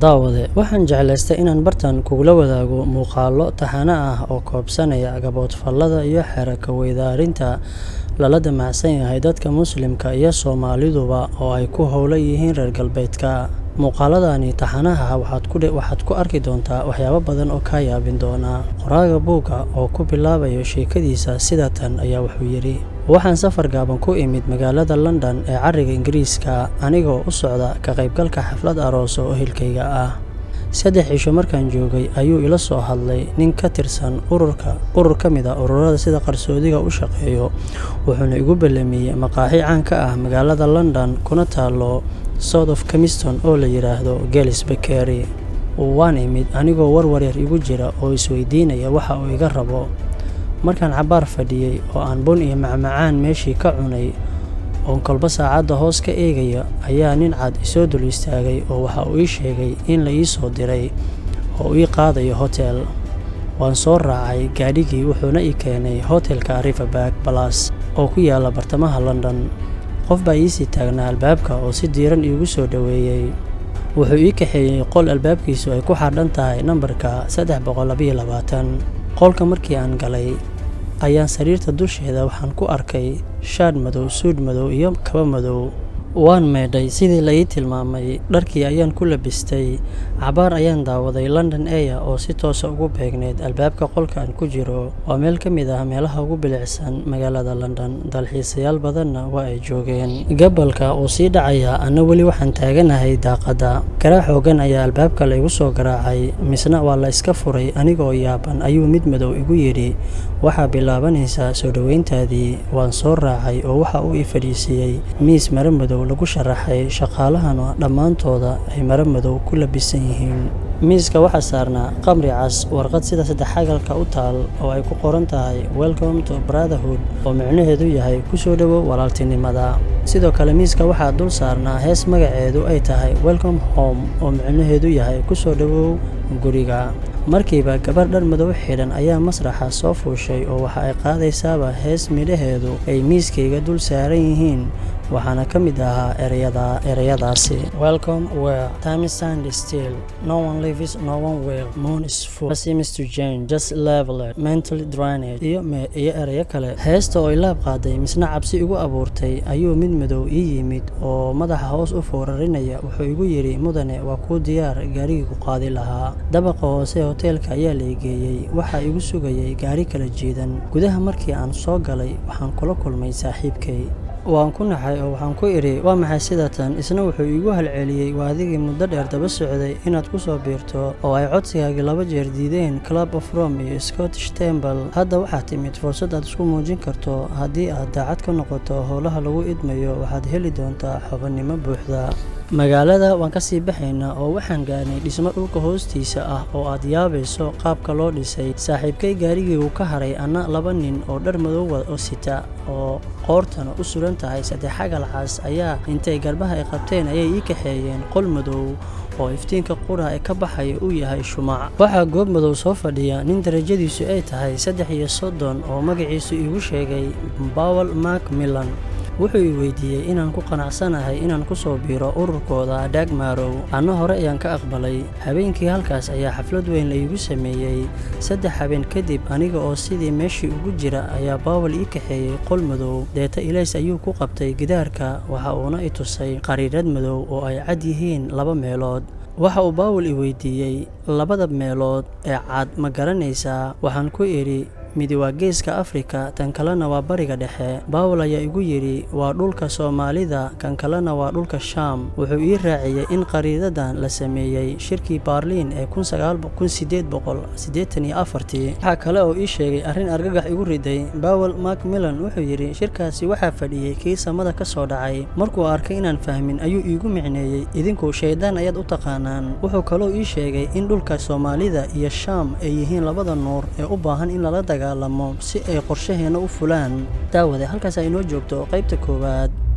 Daawade, waxaan jeclaystay inaan bartan kugula wadaago muuqaallo taxane ah oo koobsanaya gaboodfallada iyo xeerarka weydaarinta lala damacsan yahay dadka Muslimka iyo Soomaaliduba oo ay ku howlan yihiin reer galbeedka. Muuqaalladani taxanaha waxaad ku arki doontaa waxyaabo badan oo kaa yaabin doona. Qoraaga buugga oo ku bilaabaya sheekadiisa sida tan ayaa wuxuu yidhi: Waxaan safar gaaban ku imid magaalada London ee cariga Ingiriiska anigoo u socda ka qaybgalka xaflad aroos oo ehelkayga ah. 3 cisho markaan joogay ayuu ila soo hadlay nin ka tirsan urur ka mid ah ururada sida qarsoodiga u shaqeeyo, wuxuuna igu ballamiyay maqaaxi caan ka ah magaalada London kuna taalo South of Kensington oo la yiraahdo Gales Bakery. Waan imid anigoo warwareer igu jira oo isweydiinaya waxa uu iga rabo. Markaan cabaar fadhiyay oo aan bun iyo macmacaan meeshii ka cunay oo kolba saacadda hoos ka eegaya ayaa nin cad isoo dul istaagay oo waxa uu ii sheegay in la ii soo diray oo ii qaadayo hotel. Waan soo raacay gaadhigii wuxuuna ii keenay hotelka Riverbank Palace oo ku yaala bartamaha London. Qof baa ii taagnaa albaabka oo si diiran iigu soo dhaweeyay. Wuxuu ii kaxeeyay qol albaabkiisu ay ku xardhan tahay nambarka 322. Qolka markii aan galay ayaan sariirta dusheeda waxaan ku arkay shaadh madow, suud madow iyo kabo madow. Waan meedhay sidii la ii tilmaamay, dharkii ayaan ku labistay. Cabaar ayaan daawaday London Eye oo si toos ah ugu beegneyd albaabka qolka aan ku jiro. Waa meel ka mid ah meelaha ugu bilicsan magaalada London, dalxiisayaal badanna waa ay joogeen. Gabalka oo sii dhacaya ana weli waxaan taaganahay daaqadda. Garaac xooggan ayaa albaabka la igu soo garaacay, misna waa la iska furay anigoo yaaban ayuu mid madow igu yidhi: Waxaa bilaabanaysaa soo dhaweyntaadii. Waan soo raacay oo waxa uu ii fadhiisiyay miis maro madow lagu sharaxay, shaqaalahana dhammaantooda ay maro madow ku labisan yihiin. Miiska waxaa saarnaa khamri cas, warqad sida saddexagalka u taal oo ay ku qoran tahay Welcome to Brotherhood oo micnaheedu yahay ku soo dhawow walaaltinimada. Sidoo kale miiska waxaa dul saarnaa hees magaceedu ay tahay Welcome Home oo micnaheedu yahay ku soo dhawow guriga. Markiiba gabar dhar madow xidhan ayaa masraxa soo fuushay oo waxa ay qaadaysaaba hees midhaheedu ay miiskayga dul saaran yihiin, waxaana ka mid ahaa ereyadaasi: Welcome where time stands still, no one lives, no one will, moon is full, seems to change, just leveled, mentally drained, iyo ereyo kale. Heesta oo ilaab qaaday misna cabsi igu abuurtay ayuu mid madow ii yimid oo madaxa hoos u foorarinaya. Wuxuu igu yidhi: Mudane, waa kuu diyaar gaarigii ku qaadi lahaa. Dabaqa hoose hoteelka ayaa la geeyay. Waxaa igu sugayay gaari kala jiidan. Gudaha markii aan soo galay waxaan kula kulmay saaxiibkay. Waan ku naxay oo waxaan ku idhi: Waa maxay sidatan? Isna wuxuu iigu halceliyay: Waa adigii muddo dheer daba socday inaad ku soo biirto oo ay codsigaagii 2 jeer diideen Club of Rome iyo Scottish Temple. Hadda waxaa timid fursad aad isku muujin karto. Haddii aad daacad ka noqoto howlaha lagu idmayo, waxaad heli doontaa xubinimo buuxda. Magaalada waan ka sii baxaynaa oo waxaan gaarnay dhismo dhulka hoostiisa ah oo aad yaabayso qaabka loo dhisay. Saaxiibkay gaarigii wuu ka haray, ana 2 nin oo dhar madow oo sita oo qoortana u suran tahay saddexagal cas ayaa intay garbaha ay qabteen ayay ii kaxeeyeen qol madow oo iftiinka quraha ee ka baxaya uu yahay shumac. Waxaa goob madow soo fadhiya nin darajadiisu ay tahay 33 oo magaciisu iigu sheegay Paul Macmillan. Wuxuu ii weydiiyay inaan ku qanacsanahay inaan ku soo biiro ururkooda Dagmarow. Anna hore ayaan ka aqbalay. Habeenkii halkaas ayaa xaflad weyn la iigu sameeyay. 3 habeen kadib aniga oo sidii meeshii ugu jira ayaa Paul ii kaxeeyay qol madow. Deeta ilays ayuu ku qabtay gidaarka, waxa uuna i tusay qariirad madow oo ay cad yihiin 2 meelood. Waxa uu Paul ii weydiiyay: 2 meelood ee cad ma garanaysaa? Waxaan ku idhi: Midi waa geeska Afrika, tan kalena waa bariga dhexe. Paul ayaa igu yidhi: Waa dhulka Soomaalida, kan kalena waa dhulka Shaam. Wuxuu ii raaciyay in qariidadan la sameeyay shirkii Berlin ee 1884. Waxa kale oo ii sheegay arrin argagax igu riday. Paul Macmillan wuxuu yidhi: Shirkaasi waxaa fadhiyay kii samada ka soo dhacay. Markuu arkay inaan fahmin ayuu iigu micneeyay: Idinku shaydaan ayaad u taqaanaan. Wuxuu kaloo ii sheegay in dhulka Soomaalida iyo Shaam ay yihiin 2 nuur ee u baahan in lala dagaalamo si ay qorshaheena u fulaan. Daawade, halkaas ay noo joogto qaybta 1.